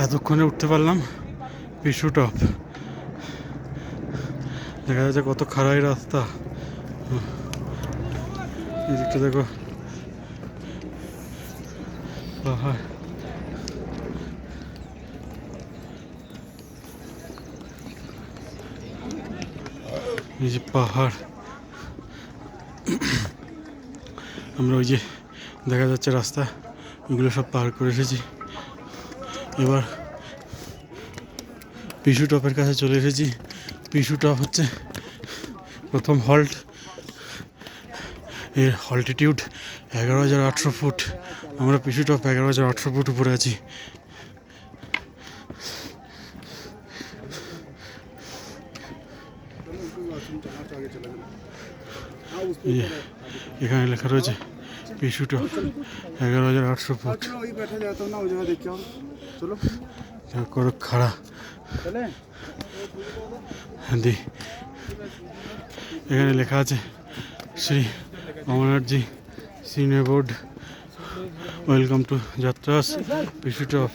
এতক্ষণে উঠতে পারলাম পিছু টপ। দেখা যাচ্ছে কত খারাই রাস্তা। এদিকটা দেখো পাহাড়। এই যে পাহাড়, আমরা ওই যে দেখা যাচ্ছে রাস্তা, ওইগুলো সব পার করে এসেছি। এবার পিছু টপের কাছে চলে এসেছি। পিছু টপ হচ্ছে প্রথম হল্ট। এর অল্টিটিউড 11,800 ফুট। আমরা পিছু টপ 11,800 ফুট উপরে আছি। এখানে লেখা রয়েছে পিছু টপ 11,800 ফুট। করো খাড়া দি। এখানে লেখা আছে শ্রী অমরনাথজি সিনে বোর্ড, ওয়েলকাম টু যাত্রাস পিছু টপ।